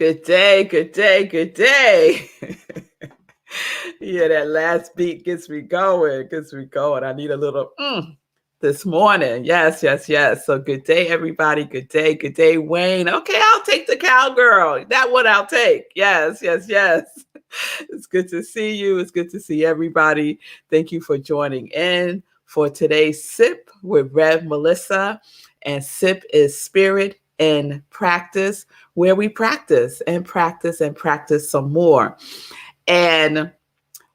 Good day, good day, good day. Yeah, that last beat gets me going, I need a little this morning. Yes, yes, yes. So good day, everybody. Good day, Wayne. Okay, I'll take the cowgirl. That one I'll take. Yes, yes, yes. It's good to see you. It's good to see everybody. Thank you for joining in for today's Sip with Rev Melissa. And Sip is spirit and practice, where we practice and practice and practice some more. And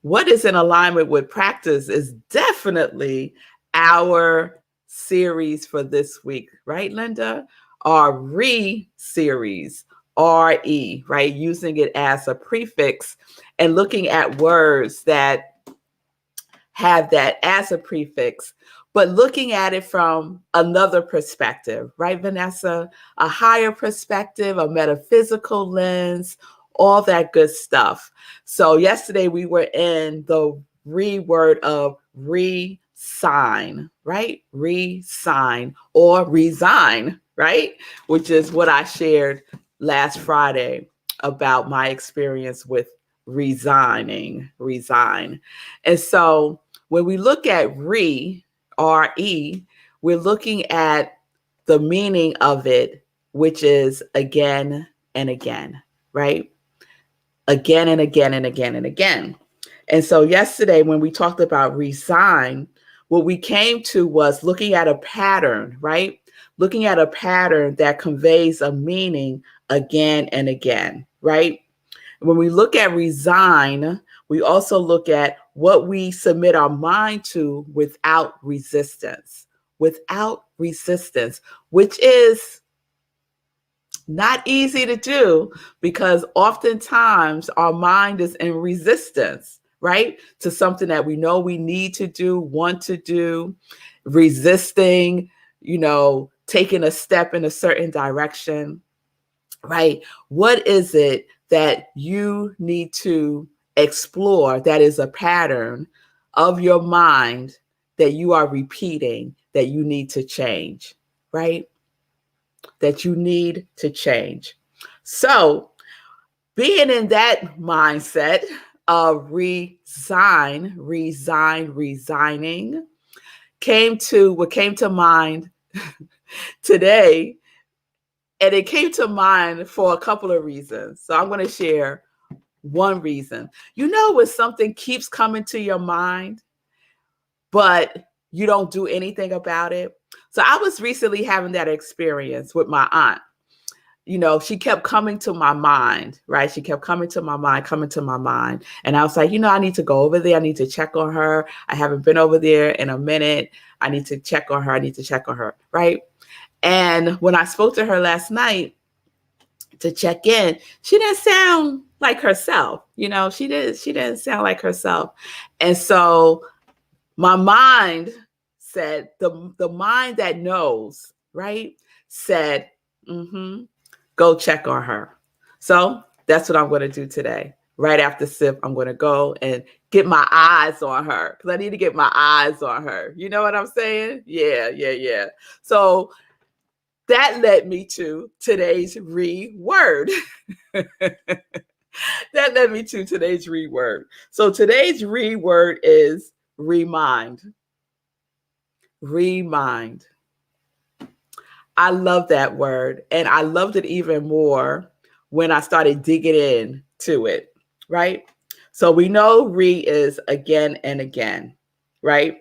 what is in alignment with practice is definitely our series for this week, right, Linda? Our series, RE, right? Using it as a prefix and looking at words that have that as a prefix, but looking at it from another perspective, right, Vanessa? A higher perspective, a metaphysical lens, all that good stuff. So yesterday we were in the word of resign, right? Resign or resign, right? Which is what I shared last Friday about my experience with resign. And so when we look at re, we're looking at the meaning of it, which is again and again, right? Again and again and again and again. And so yesterday when we talked about resign, what we came to was looking at a pattern, right? Looking at a pattern that conveys a meaning again and again, right? When we look at resign, we also look at what we submit our mind to without resistance, which is not easy to do because oftentimes our mind is in resistance, right? To something that we know we need to do, want to do, resisting, taking a step in a certain direction, right? What is it that you need to explore that is a pattern of your mind that you are repeating that you need to change, right? That you need to change. So being in that mindset of resigning, what came to mind today. And it came to mind for a couple of reasons. So I'm going to share one reason. When something keeps coming to your mind, but you don't do anything about it. So I was recently having that experience with my aunt. She kept coming to my mind, right? She kept coming to my mind. And I was like, I need to go over there. I need to check on her. I haven't been over there in a minute. I need to check on her. Right. And when I spoke to her last night to check in, she didn't sound like herself. She didn't sound like herself. And so my mind said, the mind that knows, right, said, go check on her. So that's what I'm going to do today. Right after Sip, I'm going to go and get my eyes on her because I need to get my eyes on her. You know what I'm saying? Yeah. So that led me to today's word. So today's word is remind. Remind. I love that word. And I loved it even more when I started digging into it, right? So we know is again and again, right?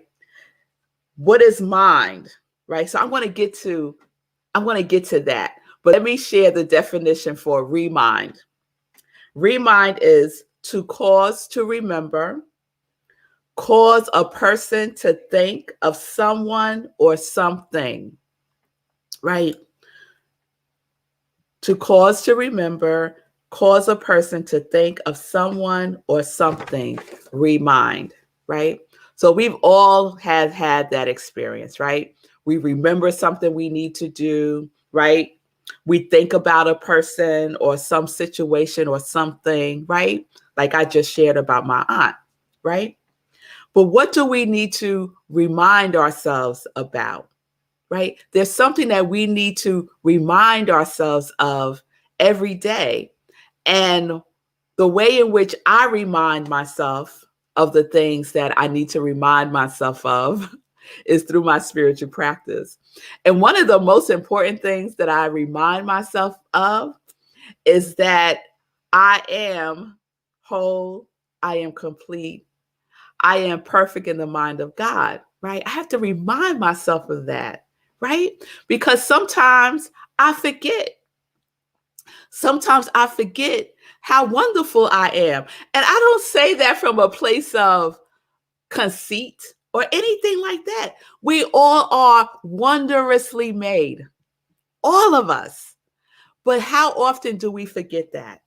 What is mind, right? So I'm going to get to that. But let me share the definition for remind. Remind is to cause to remember, cause a person to think of someone or something, right? To cause to remember, cause a person to think of someone or something, remind, right? So we've all had that experience, right? We remember something we need to do, right? We think about a person or some situation or something, right? Like I just shared about my aunt, right? But what do we need to remind ourselves about, right? There's something that we need to remind ourselves of every day. And the way in which I remind myself of the things that I need to remind myself of is through my spiritual practice. And one of the most important things that I remind myself of is that I am whole, I am complete, I am perfect in the mind of God, right? I have to remind myself of that, right? Because sometimes I forget. Sometimes I forget how wonderful I am. And I don't say that from a place of conceit or anything like that. We all are wondrously made, all of us. But how often do we forget that?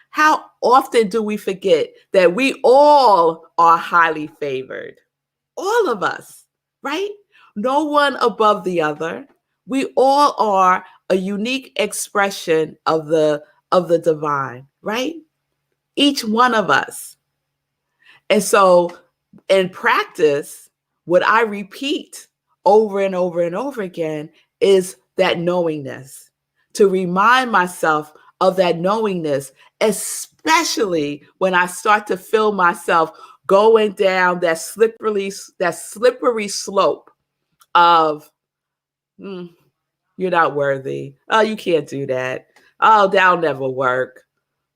How often do we forget that we all are highly favored? All of us, right? No one above the other. We all are a unique expression of the divine, right? Each one of us. And so in practice, what I repeat over and over and over again is that knowingness, to remind myself of that knowingness, especially when I start to feel myself going down that slippery slope of you're not worthy. Oh, you can't do that. Oh, that'll never work.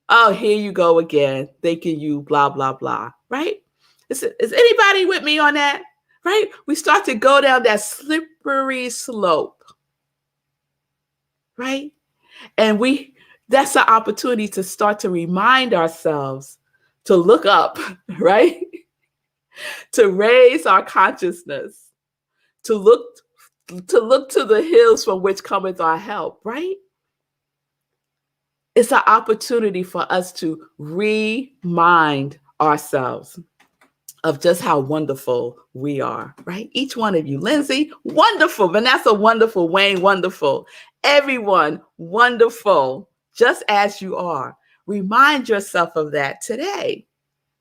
Oh, here you go again, thinking you blah, blah, blah, right? Is anybody with me on that? Right? We start to go down that slippery slope, right? And that's an opportunity to start to remind ourselves to look up, right? To raise our consciousness, to look to the hills from which cometh our help, right? It's an opportunity for us to remind ourselves of just how wonderful we are, right? Each one of you. Lindsay, wonderful. Vanessa, wonderful. Wayne, wonderful. Everyone, wonderful, just as you are. Remind yourself of that today.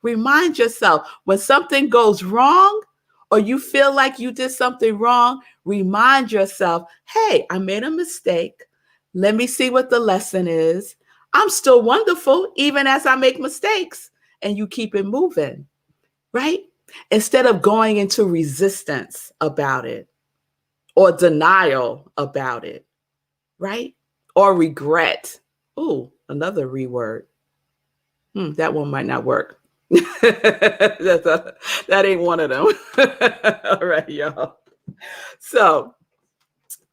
Remind yourself when something goes wrong or you feel like you did something wrong, remind yourself, hey, I made a mistake. Let me see what the lesson is. I'm still wonderful even as I make mistakes, and you keep it moving, right? Instead of going into resistance about it or denial about it, right? Or regret. Ooh, another reword. That one might not work. That ain't one of them. All right, y'all. So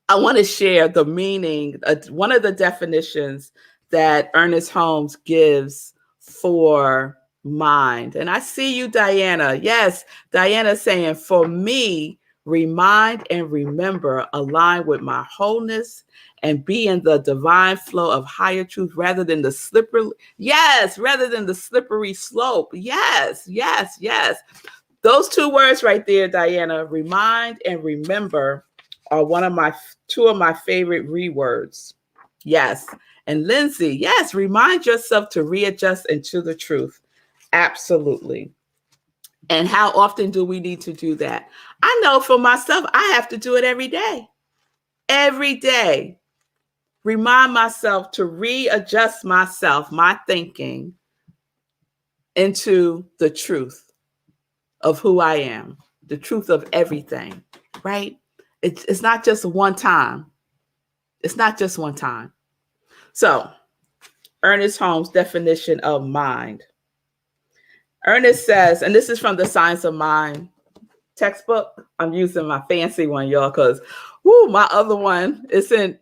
I want to share the meaning, one of the definitions that Ernest Holmes gives for mind. And I see you, Diana. Yes, Diana saying, for me, remind and remember align with my wholeness and be in the divine flow of higher truth rather than the slippery slope. Yes, yes, yes. Those two words right there, Diana, remind and remember, are two of my favorite rewords. Yes. And Lindsay, yes, remind yourself to readjust into the truth. Absolutely. And how often do we need to do that? I know for myself, I have to do it every day. Every day. Remind myself to readjust myself, my thinking, into the truth of who I am, the truth of everything, right? It's not just one time. It's not just one time. So, Ernest Holmes' definition of mind. Ernest says, and this is from the Science of Mind textbook. I'm using my fancy one, y'all, because my other one it's in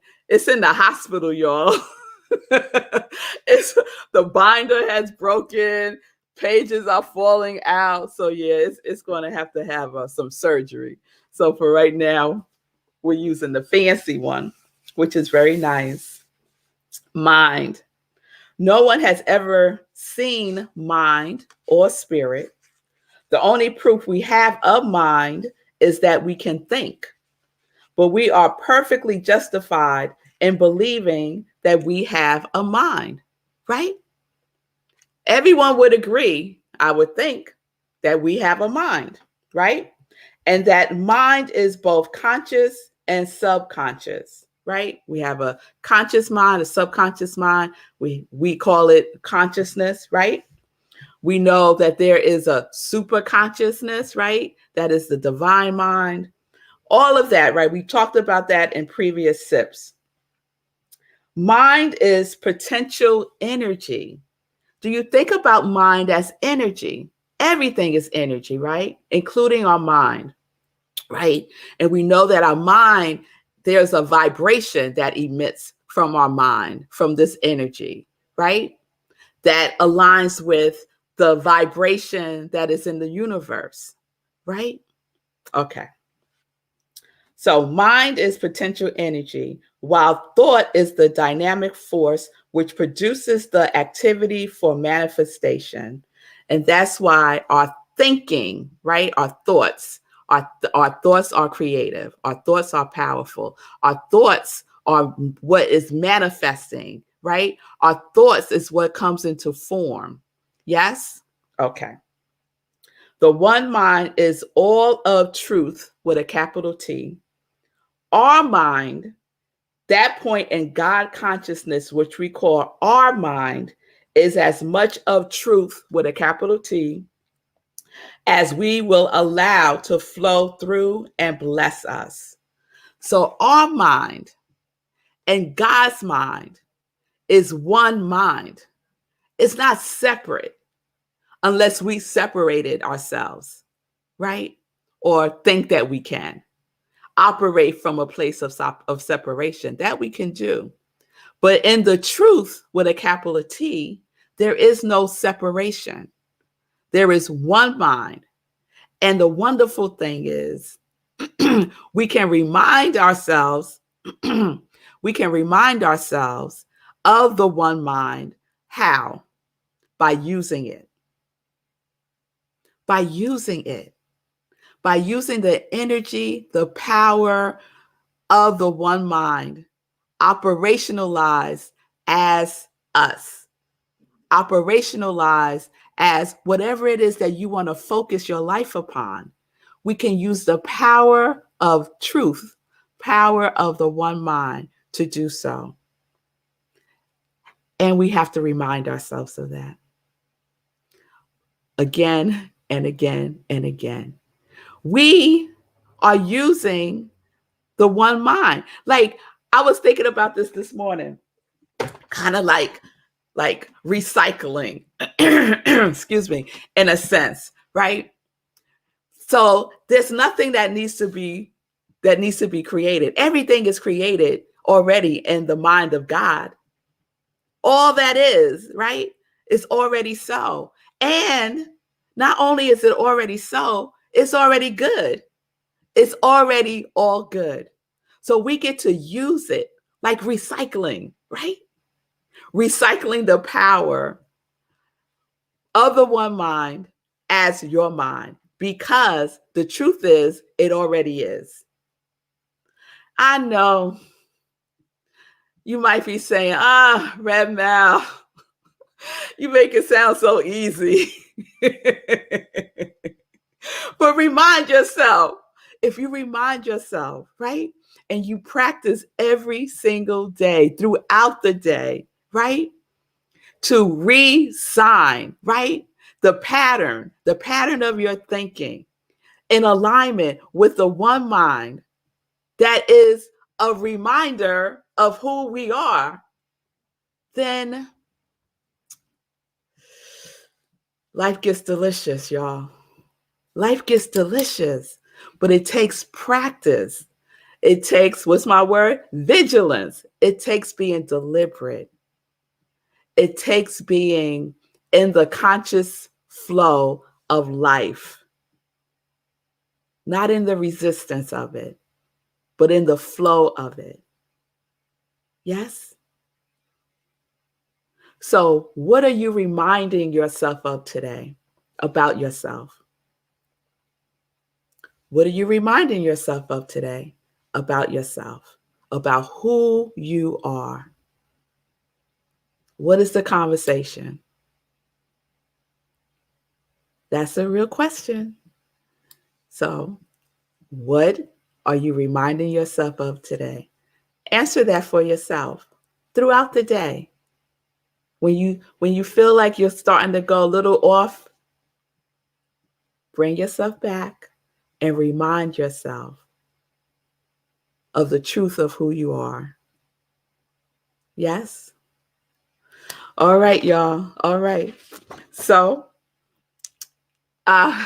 the hospital, y'all. It's the binder has broken, pages are falling out. So yeah, it's going to have some surgery. So for right now, we're using the fancy one, which is very nice. Mind. No one has ever seen mind or spirit. The only proof we have of mind is that we can think, but we are perfectly justified in believing that we have a mind, right? Everyone would agree, I would think, that we have a mind, right? And that mind is both conscious and subconscious, right? We have a conscious mind, a subconscious mind. We call it consciousness, right? We know that there is a super consciousness, right? That is the divine mind. All of that, right? We talked about that in previous sips. Mind is potential energy. Do you think about mind as energy? Everything is energy, right? Including our mind, right? And we know that our mind, there's a vibration that emits from our mind, from this energy, right? That aligns with the vibration that is in the universe, right? Okay. So mind is potential energy, while thought is the dynamic force which produces the activity for manifestation. And that's why our thinking, right? Our thoughts are creative. Our thoughts are powerful. Our thoughts are what is manifesting, right? Our thoughts is what comes into form. Yes? Okay. The one mind is all of truth with a capital T. Our mind, that point in God consciousness, which we call our mind, is as much of truth with a capital T as we will allow to flow through and bless us. So our mind and God's mind is one mind. It's not separate unless we separated ourselves, right? Or think that we can operate from a place of separation. That we can do. But in the truth with a capital T, there is no separation. There is one mind. And the wonderful thing is we can remind ourselves, we can remind ourselves of the one mind. How? By using it. By using it. By using the energy, the power of the one mind, operationalized as us, operationalized as whatever it is that you want to focus your life upon. We can use the power of truth, power of the one mind to do so. And we have to remind ourselves of that again and again and again. We are using the one mind. Like I was thinking about this morning, kind of like recycling, excuse me, in a sense, right? So there's nothing that needs to be created. Everything is created already in the mind of God. All that is, right, is already so. And not only is it already so, it's already good. It's already all good. So we get to use it like recycling, right? Recycling the power of the one mind as your mind, because the truth is, it already is. I know you might be saying, Red Mal, you make it sound so easy. But remind yourself, if you remind yourself, right? And you practice every single day throughout the day, right? To re-sign, right? The pattern of your thinking in alignment with the one mind that is a reminder of who we are, then life gets delicious, y'all. Life gets delicious, but it takes practice. It takes, what's my word? Vigilance. It takes being deliberate. It takes being in the conscious flow of life, not in the resistance of it, but in the flow of it. Yes? So, what are you reminding yourself of today about yourself? What are you reminding yourself of today about yourself, about who you are? What is the conversation? That's a real question. So, what are you reminding yourself of today? Answer that for yourself throughout the day. When you feel like you're starting to go a little off, bring yourself back and remind yourself of the truth of who you are. Yes? All right, y'all. All right. So, uh,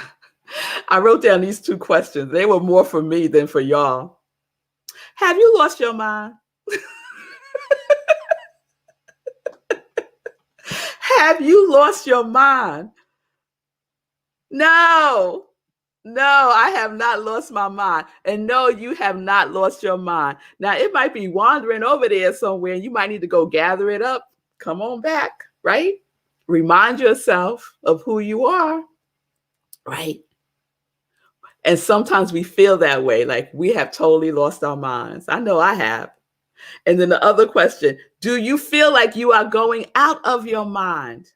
I wrote down these 2 questions. They were more for me than for y'all. Have you lost your mind? Have you lost your mind? No. No, I have not lost my mind. And no, you have not lost your mind. Now, it might be wandering over there somewhere, and you might need to go gather it up. Come on back, right? Remind yourself of who you are, right? And sometimes we feel that way, like we have totally lost our minds. I know I have. And then the other question, do you feel like you are going out of your mind?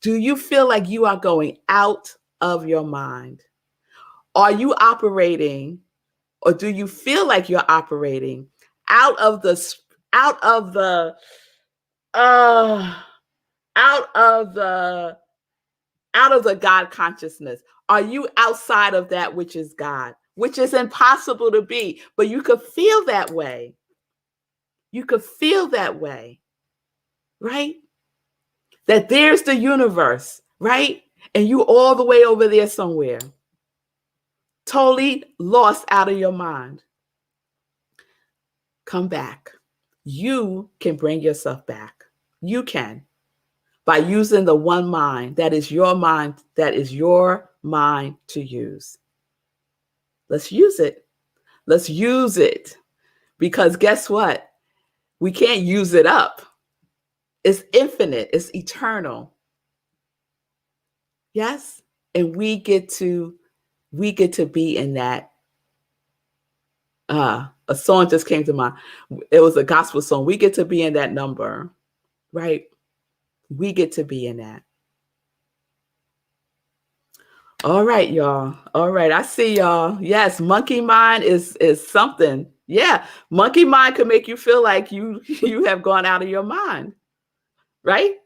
Do you feel like you are going out of your mind? Are you operating, or do you feel like you're operating out of the out of the uh out of the out of the God consciousness? Are you outside of that which is God, which is impossible to be, but you could feel that way. You could feel that way, right? That there's the universe, right? And you all the way over there somewhere, totally lost out of your mind. Come back. You can bring yourself back. You can, by using the one mind that is your mind, that is your mind to use. Let's use it. Let's use it. Because guess what? We can't use it up. It's infinite. It's eternal. Yes? And we get to be in that. A song just came to mind. It was a gospel song. We get to be in that number, right? We get to be in that. All right, y'all. All right. I see y'all. Yes, monkey mind is something. Yeah. Monkey mind can make you feel like you have gone out of your mind. Right?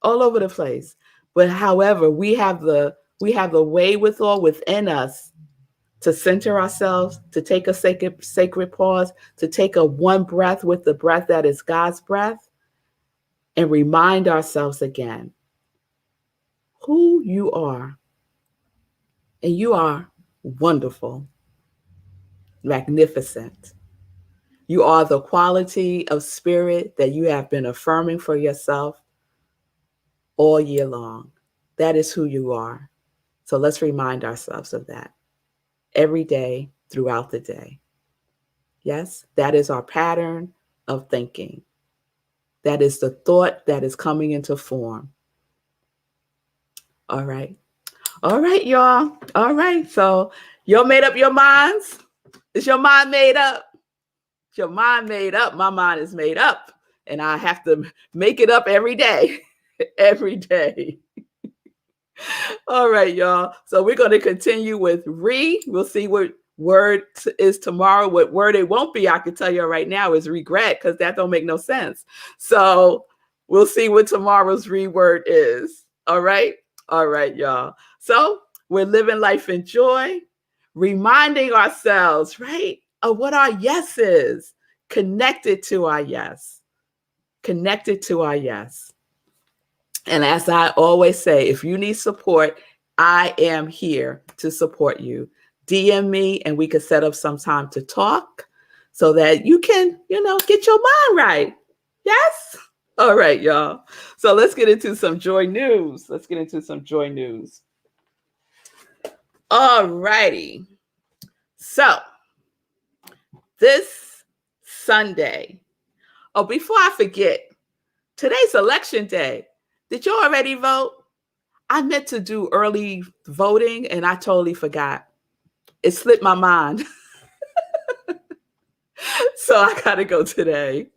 All over the place. But however, we have the wherewithal within us to center ourselves, to take a sacred pause, to take a one breath with the breath that is God's breath, and remind ourselves again who you are. And you are wonderful, magnificent. You are the quality of spirit that you have been affirming for yourself all year long. That is who you are. So let's remind ourselves of that every day throughout the day. Yes, that is our pattern of thinking. That is the thought that is coming into form. All right. All right, y'all. All right. So you made up your minds? Is your mind made up? Is your mind made up? My mind is made up. And I have to make it up every day. Every day. All right, y'all. So we're going to continue with re. We'll see what word is tomorrow. What word it won't be, I can tell you right now, is regret, because that don't make no sense. So we'll see what tomorrow's re word is. All right. All right, y'all. So we're living life in joy, reminding ourselves, right, of what our yes is, connected to our yes, connected to our yes. And as I always say, if you need support, I am here to support you. DM me and we can set up some time to talk so that you can, get your mind right. Yes? All right, y'all. So let's get into some joy news. All righty. So this Sunday, before I forget, today's election day. Did you already vote? I meant to do early voting and I totally forgot. It slipped my mind. So I got to go today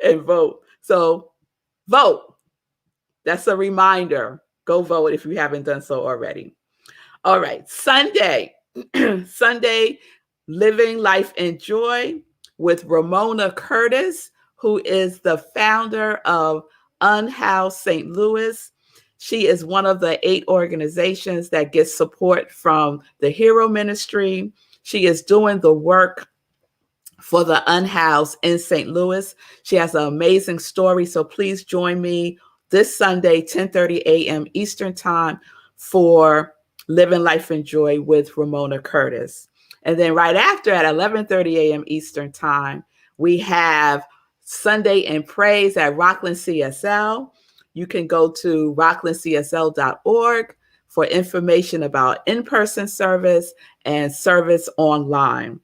and vote. So vote. That's a reminder. Go vote if you haven't done so already. All right. Sunday, living life in joy. with Ramona Curtis, who is the founder of Unhoused St. Louis. She is one of the 8 organizations that gets support from the Hero Ministry. She is doing the work for the unhoused in St. Louis. She has an amazing story. So please join me this Sunday, 10:30 a.m. Eastern Time for Living Life in Joy with Ramona Curtis. And then right after at 11:30 a.m. Eastern Time, we have Sunday in Praise at Rockland CSL. You can go to rocklandcsl.org for information about in-person service and service online.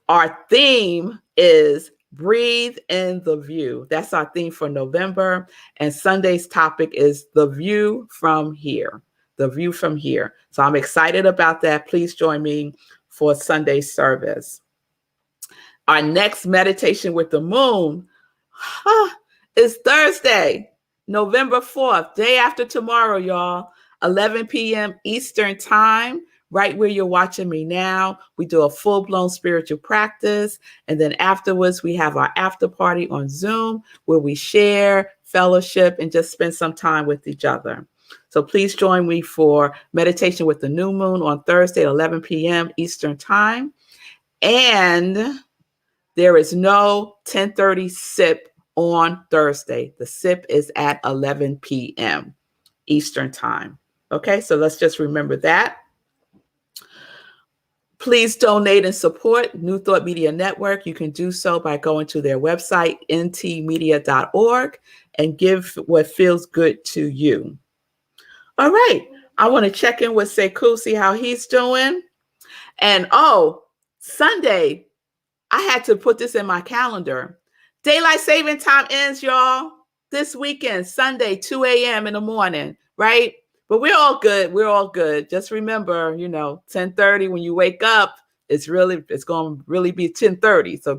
Our theme is Breathe in the View. That's our theme for November. And Sunday's topic is The View from Here. The View from Here. So I'm excited about that. Please join me for Sunday's service. Our next meditation with the moon is Thursday, November 4th, day after tomorrow, y'all, 11 p.m. Eastern Time. Right where you're watching me now, we do a full-blown spiritual practice. And then afterwards, we have our after party on Zoom where we share, fellowship, and just spend some time with each other. So please join me for meditation with the new moon on Thursday at 11 p.m. Eastern Time. And there is no 10:30 sip on Thursday. The sip is at 11 p.m. Eastern Time. Okay, so let's just remember that. Please donate and support New Thought Media Network. You can do so by going to their website, ntmedia.org, and give what feels good to you. All right. I want to check in with Sekou, see how he's doing. And Sunday, I had to put this in my calendar. Daylight saving time ends, y'all, this weekend, Sunday, 2 a.m. in the morning, right? But we're all good. We're all good. Just remember, 10:30 when you wake up, it's going to really be 10:30. So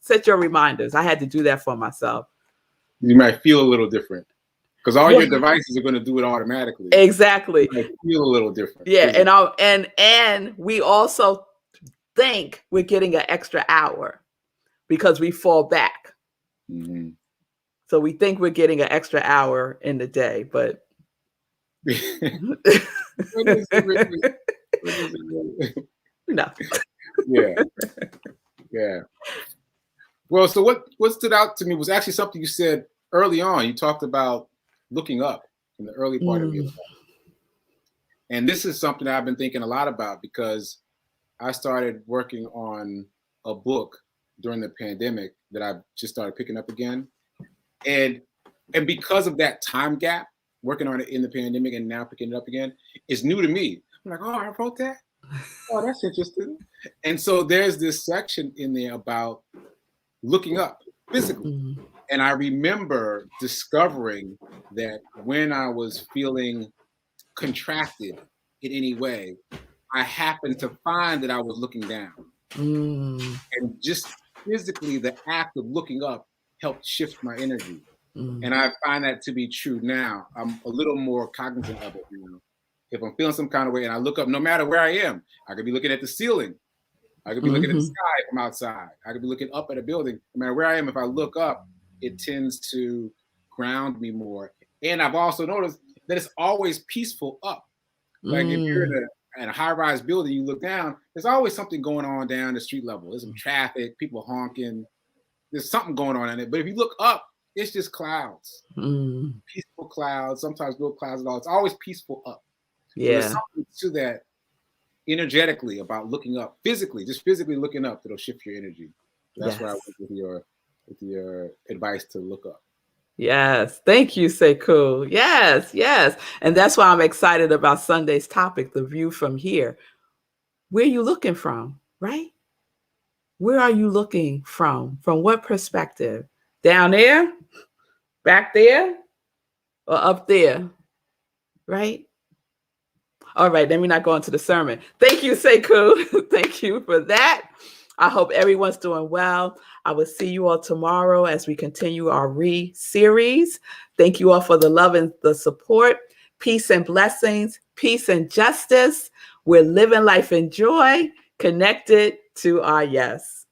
set your reminders. I had to do that for myself. You might feel a little different because all your devices are going to do it automatically. Exactly. You might feel a little different. Yeah, and we also think we're getting an extra hour because we fall back. Mm-hmm. So we think we're getting an extra hour in the day, but No. Yeah. Well, so what stood out to me was actually something you said early on. You talked about looking up in the early part of your life. And this is something I've been thinking a lot about because I started working on a book during the pandemic that I just started picking up again. And because of that time gap, working on it in the pandemic and now picking it up again, is new to me. I'm like, I wrote that? Oh, that's interesting. And so there's this section in there about looking up physically. Mm-hmm. And I remember discovering that when I was feeling contracted in any way, I happened to find that I was looking down. Mm. And just physically, the act of looking up helped shift my energy. Mm. And I find that to be true now. I'm a little more cognizant of it now. If I'm feeling some kind of way and I look up, no matter where I am, I could be looking at the ceiling. I could be looking at the sky from outside. I could be looking up at a building. No matter where I am, if I look up, it tends to ground me more. And I've also noticed that it's always peaceful up. Like if you're in a high-rise building, you look down, there's always something going on down the street level. There's some traffic, people honking. There's something going on in it. But if you look up, it's just clouds, peaceful clouds, sometimes no clouds at all. It's always peaceful up. Yeah. So there's something to that energetically about looking up, just physically looking up that'll shift your energy. That's where I went with your advice to look up. Yes. Thank you, Sekou. Yes. And that's why I'm excited about Sunday's topic, the view from here. Where are you looking from, right? Where are you looking from? From what perspective? Down there? Back there? Or up there? Right? All right, let me not go into the sermon. Thank you, Sekou. Thank you for that. I hope everyone's doing well. I will see you all tomorrow as we continue our series. Thank you all for the love and the support. Peace and blessings, peace and justice. We're living life in joy, connected to our yes.